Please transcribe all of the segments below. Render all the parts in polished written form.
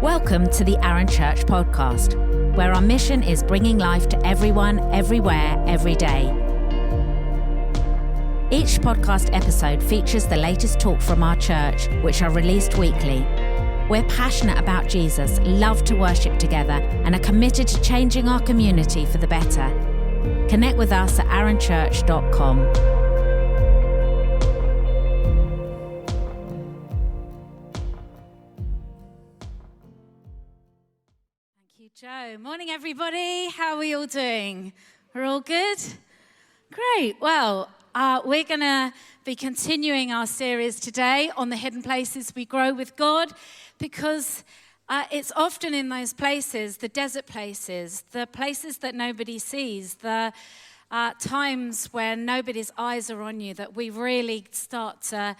Welcome to the Arun Church podcast, where our mission is bringing life to everyone, everywhere, every day. Each podcast episode features the latest talk from our church, which are released weekly. We're passionate about Jesus, love to worship together, and are committed to changing our community for the better. Connect with us at arunchurch.com. Joe. Morning, everybody. How are we all doing? We're all good? Great. Well, we're going to be continuing our series today on the hidden places we grow with God, because it's often in those places, the desert places, the places that nobody sees, the times when nobody's eyes are on you, that we really start to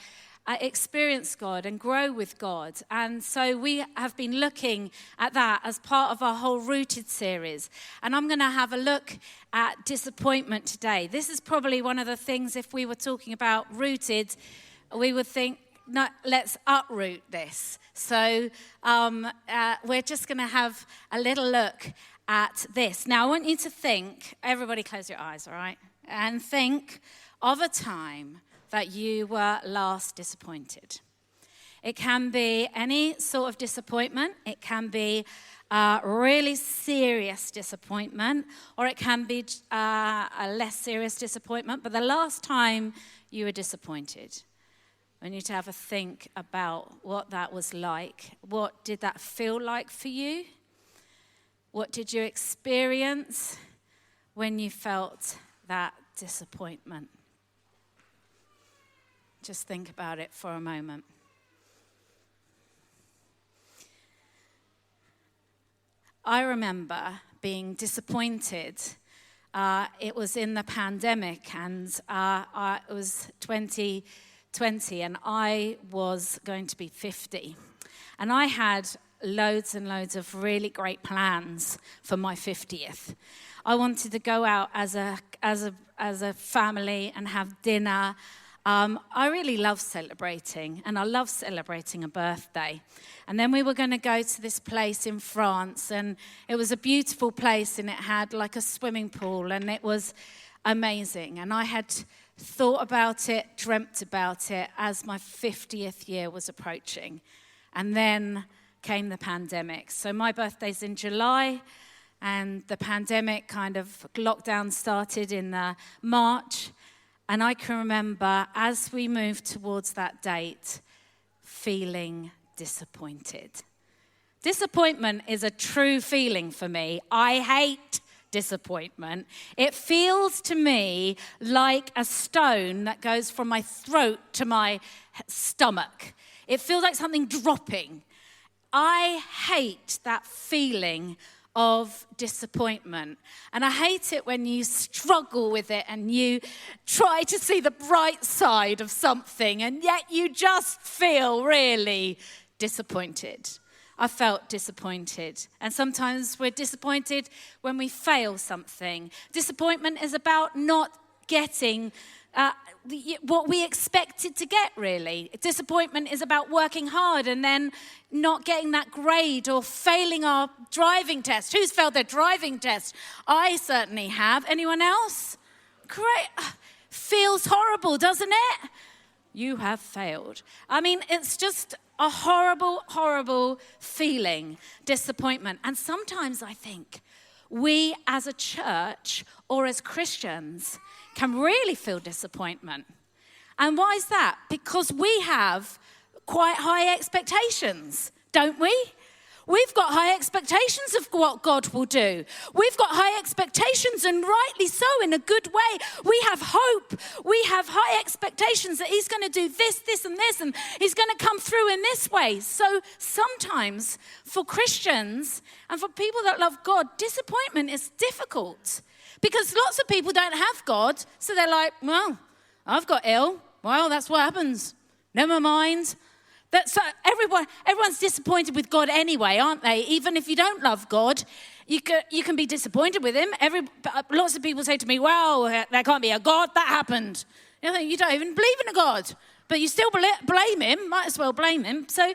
experience God and grow with God. And so we have been looking at that as part of our whole Rooted series. And I'm going to have a look at disappointment today. This is probably one of the things, if we were talking about rooted, we would think, no, let's uproot this. So we're just going to have a little look at this. Now, I want you to think, everybody close your eyes, all right? And think of a time that you were last disappointed. It can be any sort of disappointment. It can be really serious disappointment, or it can be a less serious disappointment. But the last time you were disappointed, I want you to have a think about what that was like. What did that feel like for you? What did you experience when you felt that disappointment? Just think about it for a moment. I remember being disappointed. It was in the pandemic, and it was 2020, and I was going to be 50. And I had loads and loads of really great plans for my 50th. I wanted to go out as a family and have dinner. I really love celebrating, and I love celebrating a birthday. And then we were going to go to this place in France, and it was a beautiful place, and it had like a swimming pool, and it was amazing. And I had thought about it, dreamt about it as my 50th year was approaching. And then came the pandemic. So my birthday's in July, and the pandemic kind of lockdown started in March. And I can remember, as we moved towards that date, feeling disappointed. Disappointment is a true feeling for me. I hate disappointment. It feels to me like a stone that goes from my throat to my stomach. It feels like something dropping. I hate that feeling of disappointment. And I hate it when you struggle with it and you try to see the bright side of something, and yet you just feel really disappointed. I felt disappointed. And sometimes we're disappointed when we fail something. Disappointment is about not getting what we expected to get, really. Disappointment is about working hard and then not getting that grade, or failing our driving test. Who's failed their driving test? I certainly have. Anyone else? Great. Feels horrible, doesn't it? You have failed. I mean, it's just a horrible, horrible feeling, disappointment. And sometimes I think we as a church or as Christians can really feel disappointment. And why is that? Because we have quite high expectations, don't we? We've got high expectations of what God will do. We've got high expectations, and rightly so, in a good way. We have hope. We have high expectations that He's going to do this, this, and this, and He's going to come through in this way. So sometimes for Christians and for people that love God, disappointment is difficult, because lots of people don't have God. So they're like, well, I've got ill. Well, that's what happens. Never mind. So everyone's disappointed with God anyway, aren't they? Even if you don't love God, you can be disappointed with Him. Lots of people say to me, well, there can't be a God. That happened. You don't even believe in a God, but you still blame Him. Might as well blame Him. So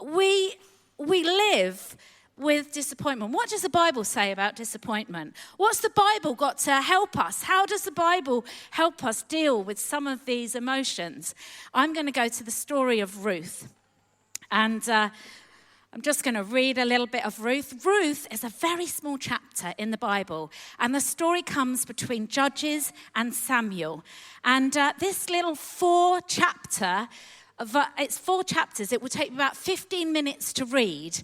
we we live with disappointment. What does the Bible say about disappointment? What's the Bible got to help us? How does the Bible help us deal with some of these emotions? I'm going to go to the story of Ruth. And I'm just going to read a little bit of Ruth. Ruth is a very small chapter in the Bible. And the story comes between Judges and Samuel. And this little it's 4 chapters. It will take about 15 minutes to read.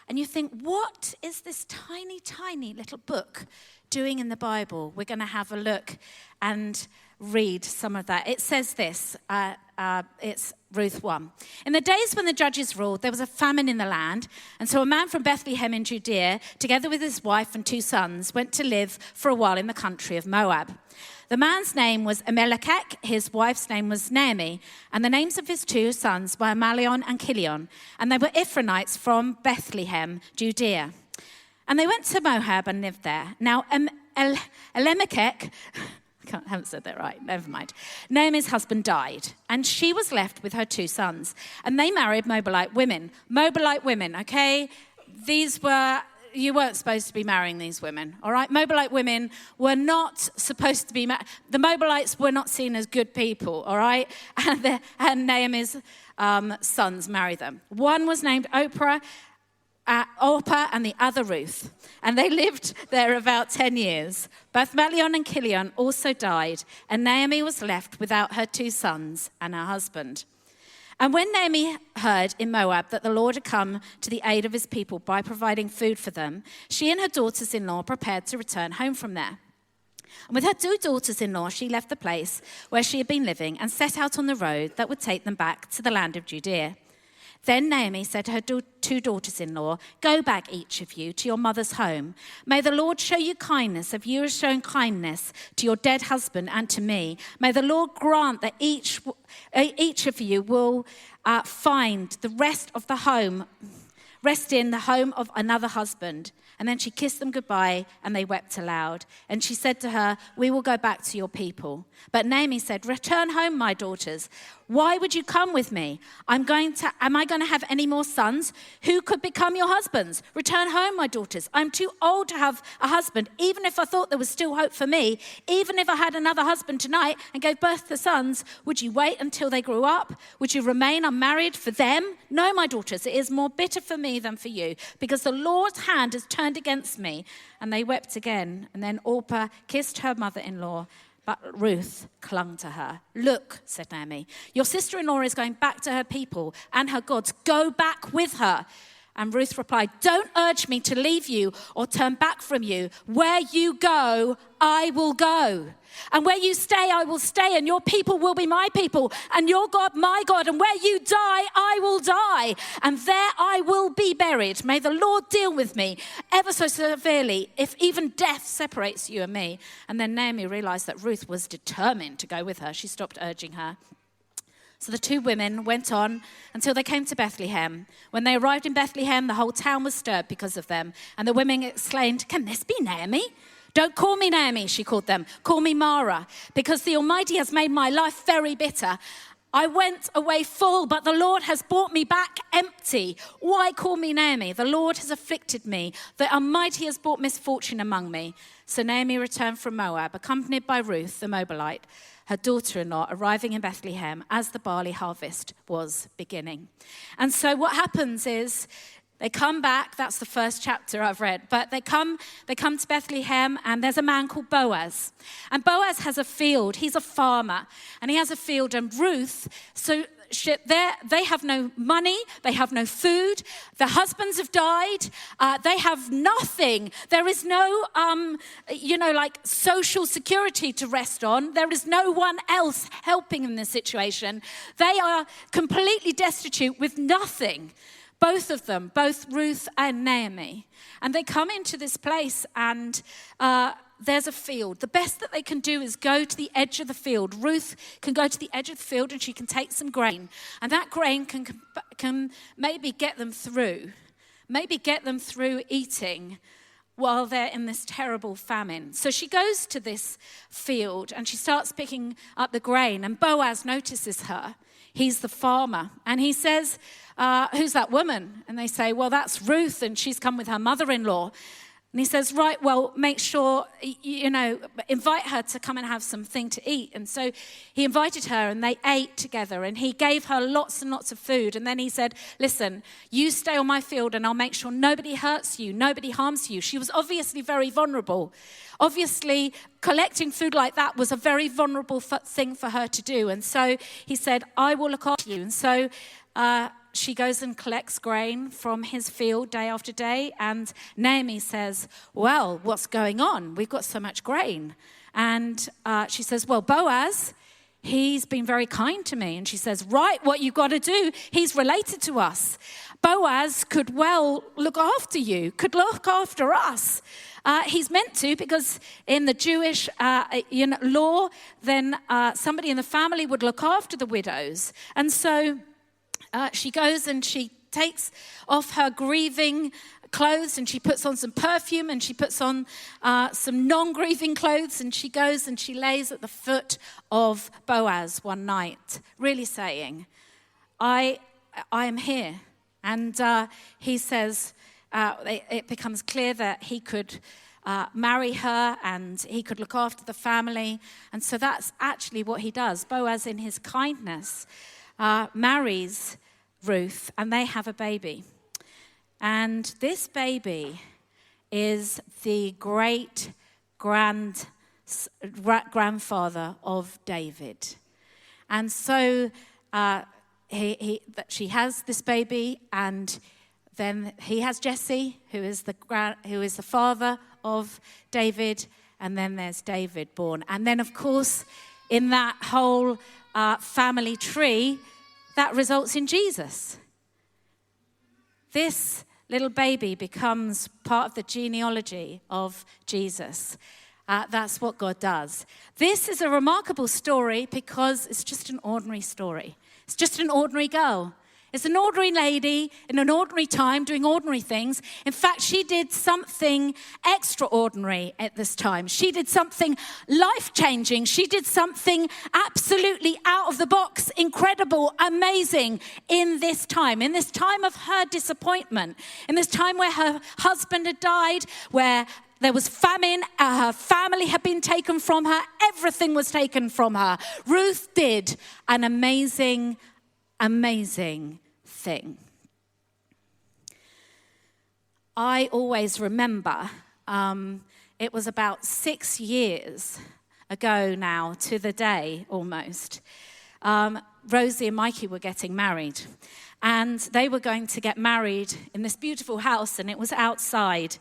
And you think, what is this tiny, tiny little book doing in the Bible? We're going to have a look and read some of that. It says this, it's Ruth 1. In the days when the judges ruled, there was a famine in the land. And so a man from Bethlehem in Judea, together with his wife and 2 sons, went to live for a while in the country of Moab. The man's name was Elimelech, his wife's name was Naomi, and the names of his 2 sons were Malion and Kilion, and they were Ephraimites from Bethlehem, Judea. And they went to Moab and lived there. Now, Elimelech, I haven't said that right, never mind. Naomi's husband died, and she was left with her 2 sons, and they married Moabite women. Moabite women, okay? You weren't supposed to be marrying these women, all right? Moabite women were not supposed to be married. The Moabites were not seen as good people, all right? And Naomi's sons married them. One was named Orpah and the other Ruth. And they lived there about 10 years. Both Malion and Kilion also died, and Naomi was left without her 2 sons and her husband. And when Naomi heard in Moab that the Lord had come to the aid of his people by providing food for them, she and her daughters-in-law prepared to return home from there. And with her 2 daughters-in-law, she left the place where she had been living and set out on the road that would take them back to the land of Judea. Then Naomi said to her 2 daughters-in-law, "Go back, each of you, to your mother's home. May the Lord show you kindness if you have shown kindness to your dead husband and to me. May the Lord grant that each of you will find the rest in the home of another husband." And then she kissed them goodbye, and they wept aloud. And she said to her, "We will go back to your people." But Naomi said, "Return home, my daughters. Why would you come with me? Am I going to have any more sons? Who could become your husbands? Return home, my daughters. I'm too old to have a husband, even if I thought there was still hope for me. Even if I had another husband tonight and gave birth to sons, would you wait until they grew up? Would you remain unmarried for them? No, my daughters, it is more bitter for me than for you, because the Lord's hand has turned against me." And they wept again. And then Orpah kissed her mother-in-law, but Ruth clung to her. "Look," said Naomi, "your sister-in-law is going back to her people and her gods. Go back with her." And Ruth replied, "Don't urge me to leave you or turn back from you. Where you go, I will go. And where you stay, I will stay, and your people will be my people, and your God, my God. And where you die, I will die, and there I will be buried. May the Lord deal with me ever so severely, if even death separates you and me." And then Naomi realized that Ruth was determined to go with her. She stopped urging her. So the 2 women went on until they came to Bethlehem. When they arrived in Bethlehem, the whole town was stirred because of them. And the women exclaimed, "Can this be Naomi?" "Don't call me Naomi," she called them. "Call me Mara, because the Almighty has made my life very bitter. I went away full, but the Lord has brought me back empty. Why call me Naomi? The Lord has afflicted me. The Almighty has brought misfortune among me." So Naomi returned from Moab, accompanied by Ruth, the Moabite, her daughter-in-law, arriving in Bethlehem as the barley harvest was beginning. And so what happens is they come back. That's the first chapter I've read. But they come to Bethlehem, and there's a man called Boaz. And Boaz has a field. He's a farmer, and he has a field. And Ruth, they have no money. They have no food. Their husbands have died. They have nothing. There is no, social security to rest on. There is no one else helping in this situation. They are completely destitute with nothing. Both of them, both Ruth and Naomi. And they come into this place, and there's a field. The best that they can do is go to the edge of the field. Ruth can go to the edge of the field, and she can take some grain. And that grain can maybe get them through. Maybe get them through eating while they're in this terrible famine. So she goes to this field, and she starts picking up the grain. And Boaz notices her. he's the farmer. And he says, who's that woman? And they say, well, that's Ruth, and she's come with her mother-in-law. And he says, right, well, make sure, invite her to come and have something to eat. And so he invited her and they ate together and he gave her lots and lots of food. And then he said, listen, you stay on my field and I'll make sure nobody hurts you, nobody harms you. She was obviously very vulnerable. Obviously, collecting food like that was a very vulnerable thing for her to do. And so he said, I will look after you. And so she goes and collects grain from his field day after day. And Naomi says, well, what's going on? We've got so much grain. And she says, well, Boaz, he's been very kind to me. And she says, right, what you've got to do, he's related to us. Boaz could well look after you, could look after us. He's meant to, because in the Jewish law, then somebody in the family would look after the widows. And so she goes and she takes off her grieving clothes and she puts on some perfume and she puts on some non-grieving clothes and she goes and she lays at the foot of Boaz one night, really saying, I am here. And he says, it becomes clear that he could marry her and he could look after the family. And so that's actually what he does. Boaz, in his kindness, marries Ruth, and they have a baby. And this baby is the great grandfather of David. And so she has this baby, and then he has Jesse, who is the father of David, and then there's David born. And then, of course, in that whole family tree, that results in Jesus. This little baby becomes part of the genealogy of Jesus. That's what God does. This is a remarkable story because it's just an ordinary story. It's just an ordinary girl. It's an ordinary lady in an ordinary time doing ordinary things. In fact, she did something extraordinary at this time. She did something life-changing. She did something absolutely out of the box, incredible, amazing in this time of her disappointment, in this time where her husband had died, where there was famine, her family had been taken from her, everything was taken from her. Ruth did an amazing thing. I always remember, it was about 6 years ago now, to the day almost, Rosie and Mikey were getting married. And they were going to get married in this beautiful house, and it was outside.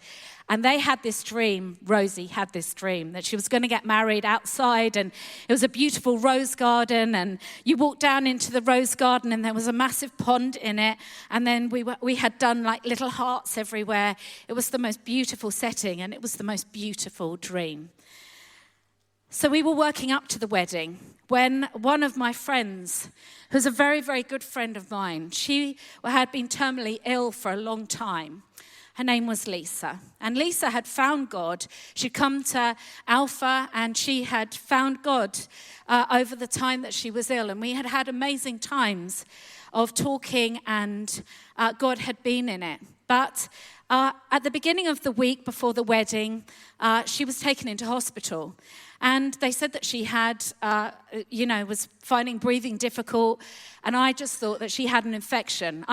And they had this dream, Rosie had this dream, that she was going to get married outside, and it was a beautiful rose garden, and you walked down into the rose garden, and there was a massive pond in it, and then we had done like little hearts everywhere. It was the most beautiful setting, and it was the most beautiful dream. So we were working up to the wedding when one of my friends, who's a very, very good friend of mine, she had been terminally ill for a long time. Her name was Lisa. And Lisa had found God. She'd come to Alpha and she had found God over the time that she was ill. And we had had amazing times of talking, and God had been in it. But at the beginning of the week before the wedding, she was taken into hospital. And they said that she had, was finding breathing difficult. And I just thought that she had an infection.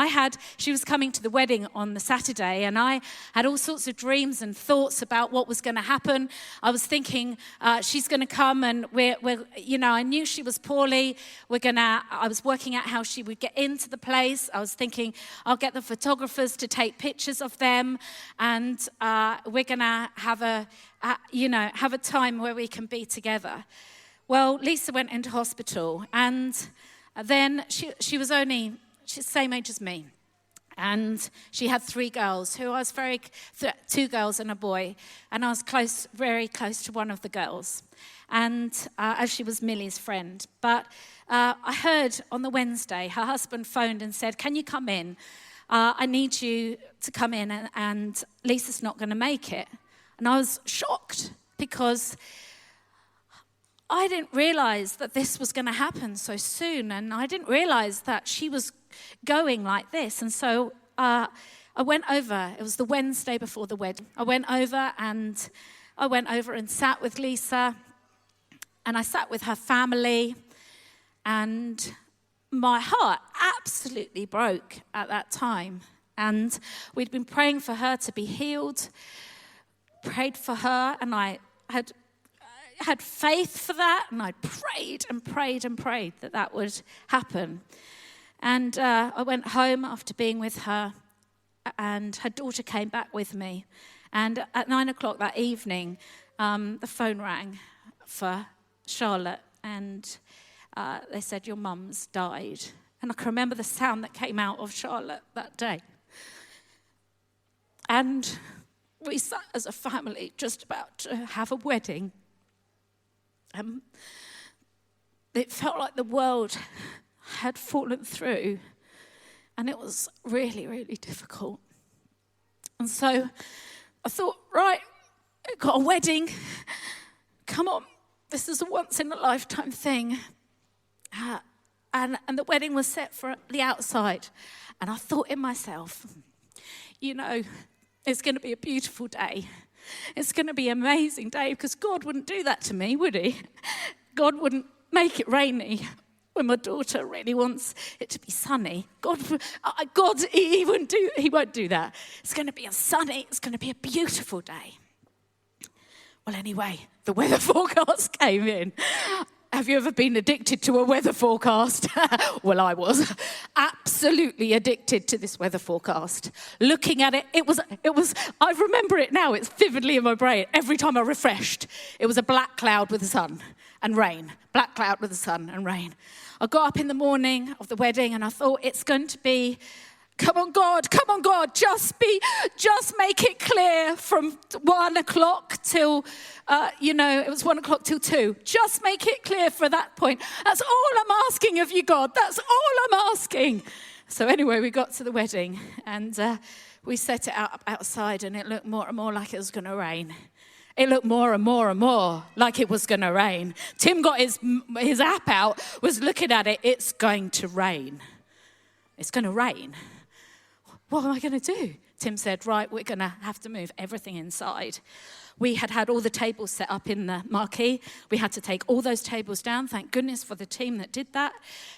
She was coming to the wedding on the Saturday, and I had all sorts of dreams and thoughts about what was going to happen. I was thinking she's going to come, and I knew she was poorly. I was working out how she would get into the place. I was thinking I'll get the photographers to take pictures of them, and we're going to have a time where we can be together. Well, Lisa went into hospital, and then she was she's the same age as me. And she had 3 girls, who I was 2 girls and a boy. And I was very close to one of the girls. And as she was Millie's friend. But I heard on the Wednesday, her husband phoned and said, can you come in? I need you to come in, and Lisa's not going to make it. And I was shocked because I didn't realize that this was going to happen so soon, and I didn't realize that she was going like this. And so I went over. It was the Wednesday before the wedding. I went over and sat with Lisa, and I sat with her family, and my heart absolutely broke at that time. And we'd been praying for her to be healed, prayed for her, and I had faith for that, and I prayed and prayed and prayed that would happen. And I went home after being with her, and her daughter came back with me. And at 9:00 that evening, the phone rang for Charlotte, and they said, your mum's died. And I can remember the sound that came out of Charlotte that day. And we sat as a family just about to have a wedding. It felt like the world had fallen through, and it was really, really difficult. And so I thought, right, I've got a wedding. Come on, this is a once-in-a-lifetime thing. And the wedding was set for the outside. And I thought in myself, it's going to be a beautiful day. It's going to be an amazing day, because God wouldn't do that to me, would he? God wouldn't make it rainy when my daughter really wants it to be sunny. God, he won't do that. It's going to be it's going to be a beautiful day. Well, anyway, the weather forecast came in. Have you ever been addicted to a weather forecast? Well, I was absolutely addicted to this weather forecast. Looking at it, it was. I remember it now. It's vividly in my brain. Every time I refreshed, it was a black cloud with the sun and rain. Black cloud with the sun and rain. I got up in the morning of the wedding, and I thought, it's going to be, come on, God, just make it clear from 1:00 till, it was 1:00 till 2. Just make it clear for that point. That's all I'm asking of you, God. That's all I'm asking. So anyway, we got to the wedding, and we set it out outside, and it looked more and more like it was going to rain. It looked more and more and more like it was going to rain. Tim got his app out, was looking at it. It's going to rain. It's going to rain. What am I going to do? Tim said, right, we're going to have to move everything inside. We had all the tables set up in the marquee. We had to take all those tables down. Thank goodness for the team that did that.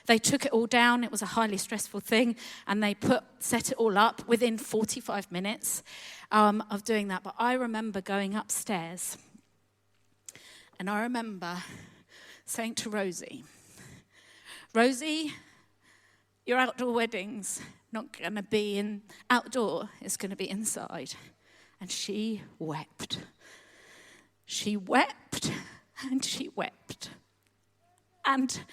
They took it all down. It was a highly stressful thing. And they set it all up within 45 minutes of doing that. But I remember going upstairs. And I remember saying to Rosie, your outdoor wedding's not going to be outdoor. It's going to be inside. And she wept. She wept and she wept. And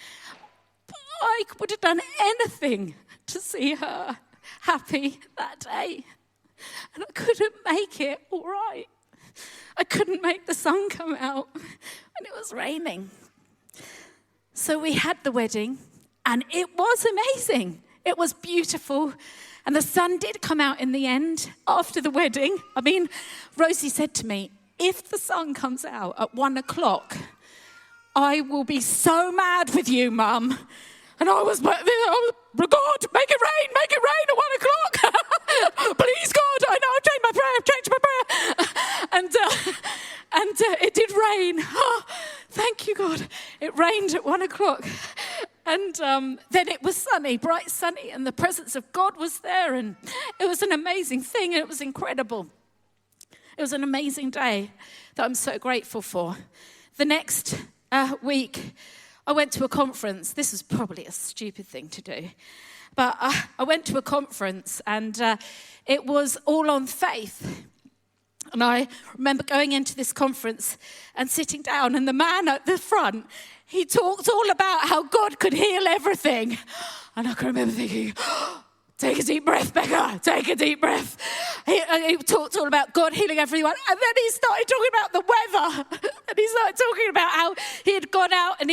I would have done anything to see her happy that day. And I couldn't make it all right. I couldn't make the sun come out. And it was raining. So we had the wedding, and it was amazing. It was beautiful. And the sun did come out in the end after the wedding. I mean, Rosie said to me, if the sun comes out at 1:00, I will be so mad with you, Mum. And I was God, make it rain at 1:00. Please, God, I know, I've changed my prayer. And it did rain. Oh, thank you, God. It rained at 1:00. And then it was sunny, bright sunny, and the presence of God was there, and it was an amazing thing, and it was incredible. It was an amazing day that I'm so grateful for. The next week, I went to a conference. This was probably a stupid thing to do, but I went to a conference, and it was all on faith. And I remember going into this conference and sitting down, and the man at the front, he talked all about how God could heal everything. And I can remember thinking, take a deep breath, Becca, take a deep breath. He talked all about God healing everyone. And then he started talking about the weather. And he started talking about how he had gone out and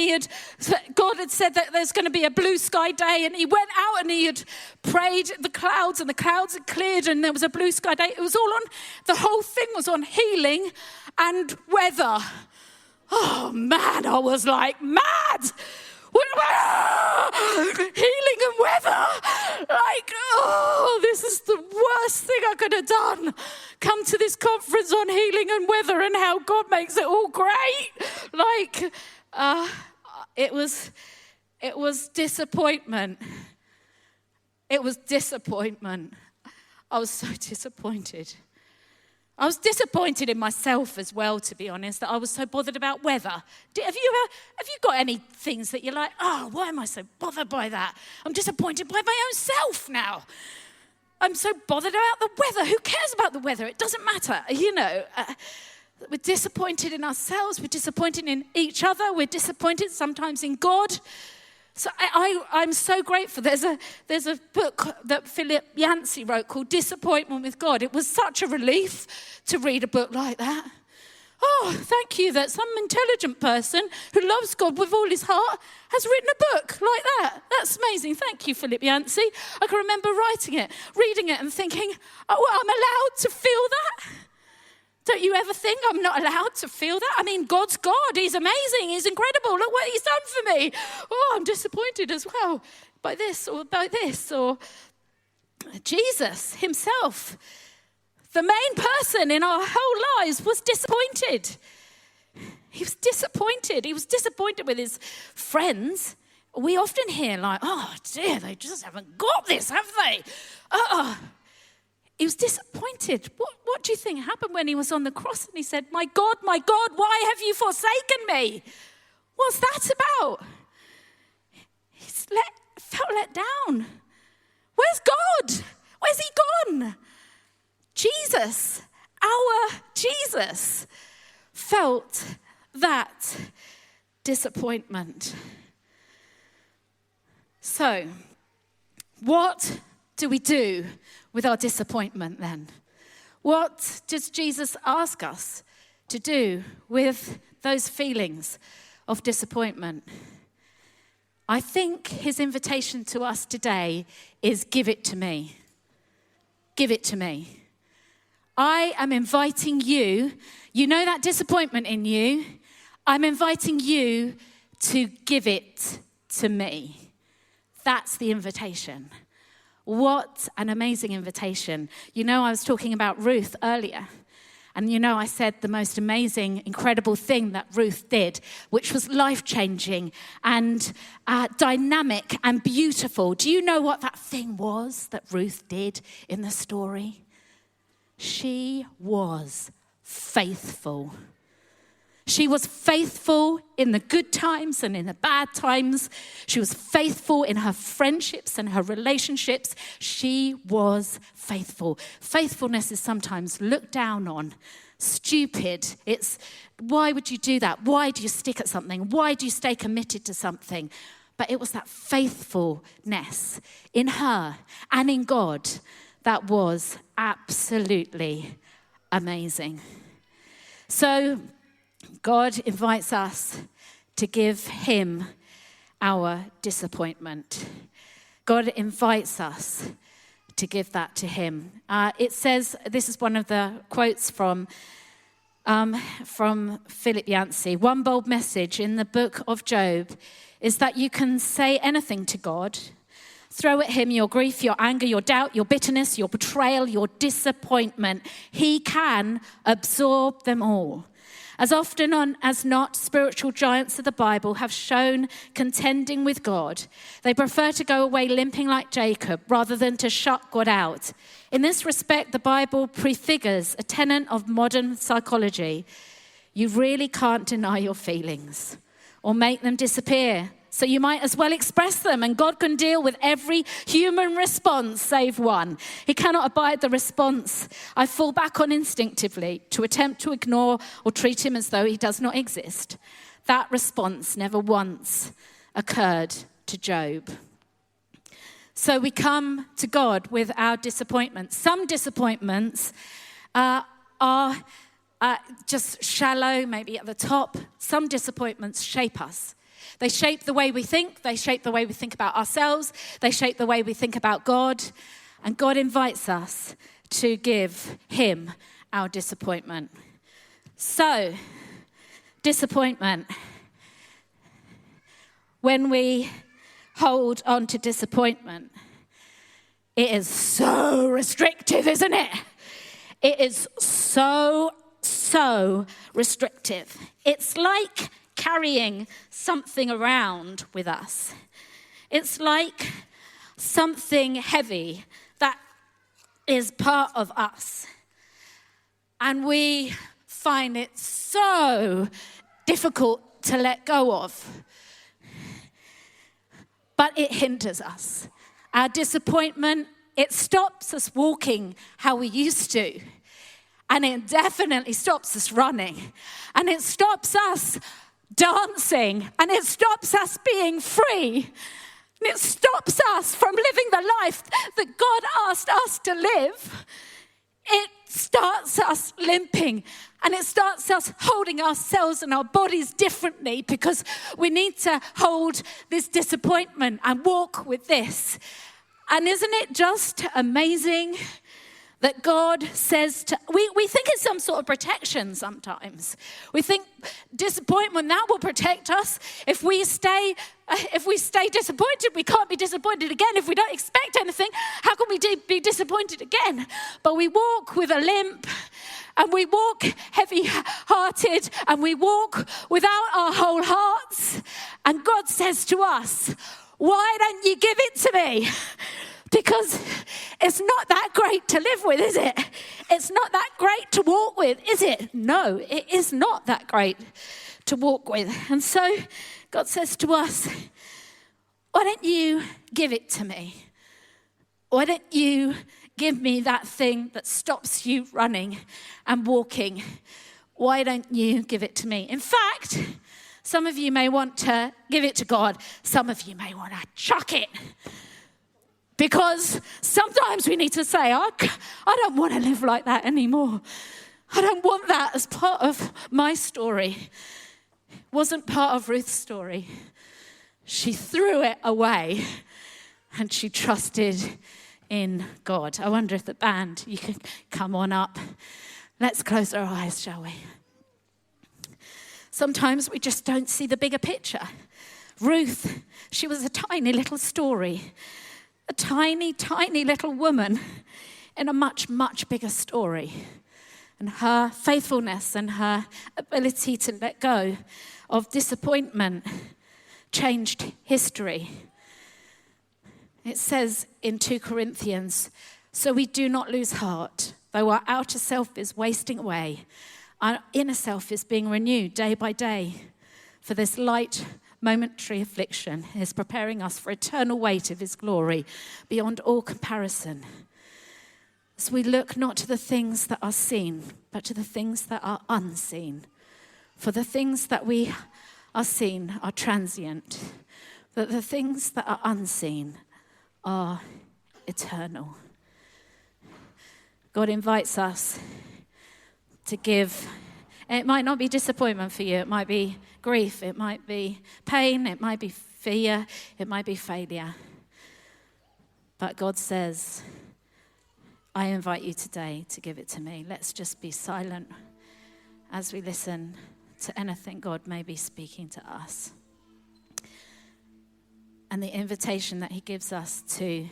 God had said that there's going to be a blue sky day. And he went out and he had prayed the clouds, and the clouds had cleared, and there was a blue sky day. It was all on, the whole thing was on healing and weather. Oh man, I was like mad. Healing and weather. Like, oh, this is the worst thing I could have done. Come to this conference on healing and weather and how God makes it all great. Like, it was disappointment. It was disappointment. I was so disappointed. I was disappointed in myself as well, to be honest, that I was so bothered about weather. Have you got any things that you're like, oh, why am I so bothered by that? I'm disappointed by my own self now. I'm so bothered about the weather. Who cares about the weather? It doesn't matter, We're disappointed in ourselves. We're disappointed in each other. We're disappointed sometimes in God. So I'm so grateful. There's a book that Philip Yancey wrote called Disappointment with God. It was such a relief to read a book like that. Oh, thank you that some intelligent person who loves God with all his heart has written a book like that. That's amazing. Thank you, Philip Yancey. I can remember writing it, reading it and thinking, oh, well, I'm allowed to feel that? Don't you ever think I'm not allowed to feel that? I mean, God's God. He's amazing. He's incredible. Look what he's done for me. Oh, I'm disappointed as well by this or by this. Or Jesus himself, the main person in our whole lives, was disappointed. He was disappointed. He was disappointed with his friends. We often hear like, oh dear, they just haven't got this, have they? He was disappointed. What do you think happened when he was on the cross and he said, my God, why have you forsaken me? What's that about? He felt let down. Where's God? Where's he gone? Jesus, our Jesus, felt that disappointment. So, what do we do with our disappointment then? What does Jesus ask us to do with those feelings of disappointment? I think his invitation to us today is give it to me. Give it to me. I am inviting you, that disappointment in you, I'm inviting you to give it to me. That's the invitation. What an amazing invitation. I was talking about Ruth earlier. And I said the most amazing, incredible thing that Ruth did, which was life-changing and dynamic and beautiful. Do you know what that thing was that Ruth did in the story? She was faithful. She was faithful in the good times and in the bad times. She was faithful in her friendships and her relationships. She was faithful. Faithfulness is sometimes looked down on, stupid. It's, why would you do that? Why do you stick at something? Why do you stay committed to something? But it was that faithfulness in her and in God that was absolutely amazing. So, God invites us to give him our disappointment. God invites us to give that to him. It says, this is one of the quotes from Philip Yancey. One bold message in the book of Job is that you can say anything to God. Throw at him your grief, your anger, your doubt, your bitterness, your betrayal, your disappointment. He can absorb them all. As often as not, spiritual giants of the Bible have shown contending with God. They prefer to go away limping like Jacob rather than to shut God out. In this respect, the Bible prefigures a tenet of modern psychology. You really can't deny your feelings or make them disappear. So you might as well express them, and God can deal with every human response save one. He cannot abide the response I fall back on instinctively to attempt to ignore or treat him as though he does not exist. That response never once occurred to Job. So we come to God with our disappointments. Some disappointments are just shallow, maybe at the top. Some disappointments shape us. They shape the way we think. They shape the way we think about ourselves. They shape the way we think about God. And God invites us to give him our disappointment. So, disappointment. When we hold on to disappointment, it is so restrictive, isn't it? It is so restrictive. It's like carrying something around with us. It's like something heavy that is part of us. And we find it so difficult to let go of. But it hinders us. Our disappointment, it stops us walking how we used to. And it definitely stops us running. And it stops us dancing. And it stops us being free. And it stops us from living the life that God asked us to live. It starts us limping, and it starts us holding ourselves and our bodies differently because we need to hold this disappointment and walk with this. And isn't it just amazing that God says to, we think it's some sort of protection sometimes. We think disappointment, that will protect us. If we stay disappointed, we can't be disappointed again. If we don't expect anything, how can we be disappointed again? But we walk with a limp, and we walk heavy-hearted, and we walk without our whole hearts. And God says to us, why don't you give it to me? Because it's not that great to live with, is it? It's not that great to walk with, is it? No, it is not that great to walk with. And so God says to us, why don't you give it to me? Why don't you give me that thing that stops you running and walking? Why don't you give it to me? In fact, some of you may want to give it to God. Some of you may want to chuck it. Because sometimes we need to say, I don't want to live like that anymore. I don't want that as part of my story. It wasn't part of Ruth's story. She threw it away and she trusted in God. I wonder if the band, you can come on up. Let's close our eyes, shall we? Sometimes we just don't see the bigger picture. Ruth, she was a tiny little story. A tiny, tiny little woman in a much, much bigger story. And her faithfulness and her ability to let go of disappointment changed history. It says in 2 Corinthians, so we do not lose heart, though our outer self is wasting away. Our inner self is being renewed day by day. For this light momentary affliction is preparing us for eternal weight of his glory beyond all comparison. As we look not to the things that are seen, but to the things that are unseen. For the things that we are seen are transient, but the things that are unseen are eternal. God invites us to give. It might not be disappointment for you. It might be grief. It might be pain. It might be fear. It might be failure. But God says, I invite you today to give it to me. Let's just be silent as we listen to anything God may be speaking to us. And the invitation that he gives us to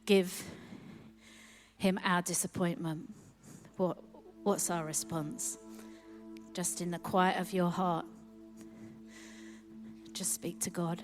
give him our disappointment. What's our response? Just in the quiet of your heart, just speak to God.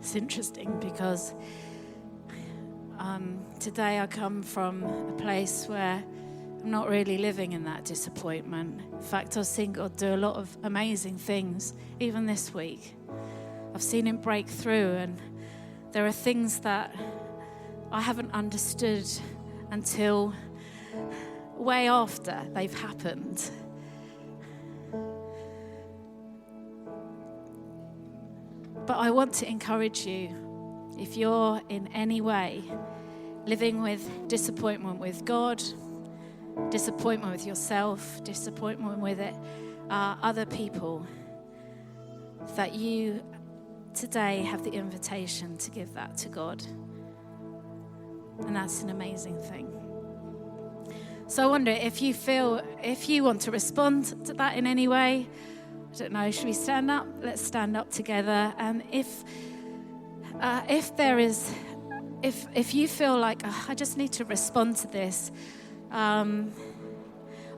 It's interesting because Today I come from a place where I'm not really living in that disappointment. In fact, I've seen God do a lot of amazing things, even this week. I've seen him break through, and there are things that I haven't understood until way after they've happened. But I want to encourage you, if you're in any way living with disappointment with God, disappointment with yourself, disappointment with other people, that you today have the invitation to give that to God. And that's an amazing thing. So I wonder if you want to respond to that in any way. I don't know, should we stand up? Let's stand up together. And if you feel like, I just need to respond to this, I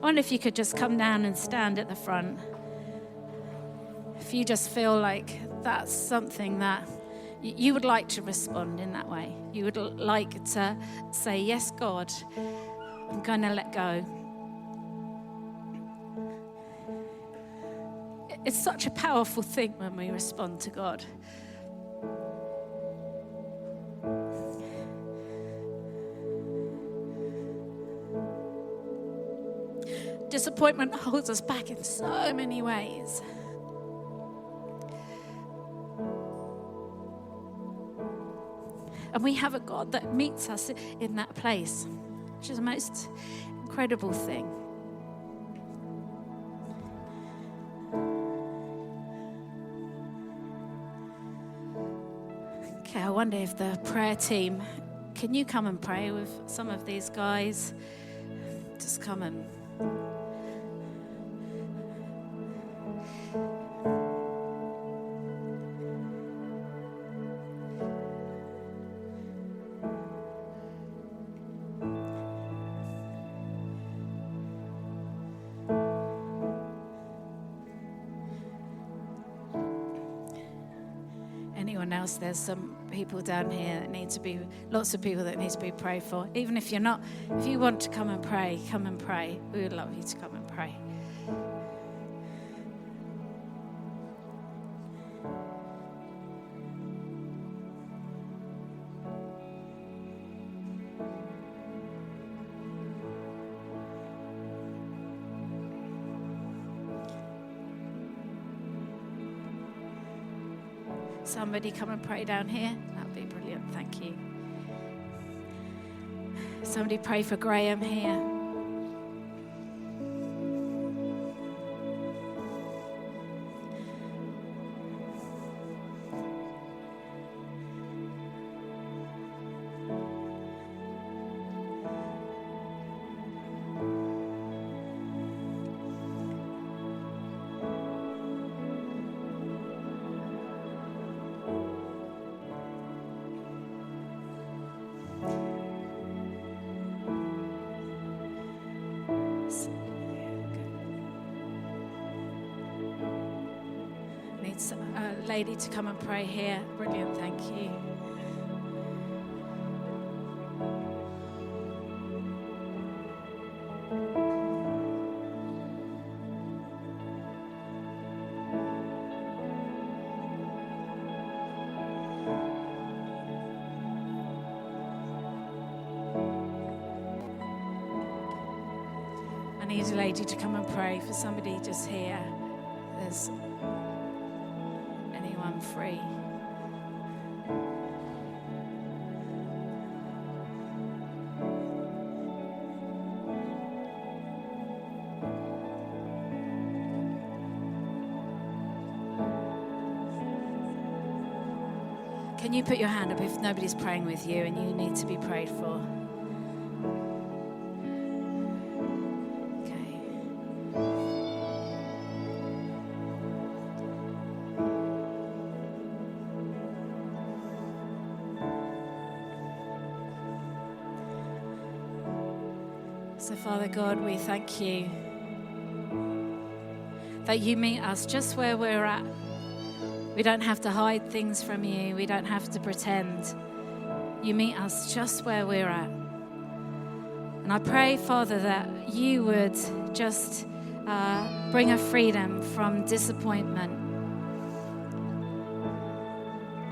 wonder if you could just come down and stand at the front. If you just feel like that's something that you would like to respond in that way. You would like to say, yes, God, I'm going to let go. It's such a powerful thing when we respond to God. Disappointment holds us back in so many ways. And we have a God that meets us in that place, which is the most incredible thing. Okay, I wonder if the prayer team, can you come and pray with some of these guys? Just come and... Anyone else? There's some people down here that need to be, lots of people that need to be prayed for. Even if you're not, if you want to come and pray, come and pray. We would love you to come and pray. Somebody come and pray down here. That would be brilliant. Thank you. Somebody pray for Graham here. Needs a lady to come and pray here. Brilliant, thank you. I need a lady to come and pray for somebody just here. There's anyone free. Can you put your hand up if nobody's praying with you and you need to be prayed for? So, Father God, we thank you that you meet us just where we're at. We don't have to hide things from you. We don't have to pretend. you meet us just where we're at. And I pray, Father, that you would just bring a freedom from disappointment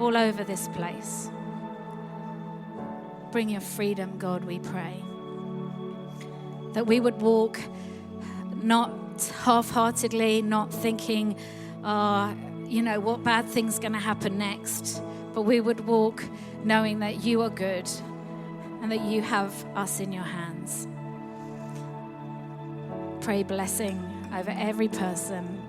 all over this place. Bring your freedom, God, we pray. That we would walk not half-heartedly, not thinking, what bad thing's going to happen next. But we would walk knowing that you are good and that you have us in your hands. Pray blessing over every person.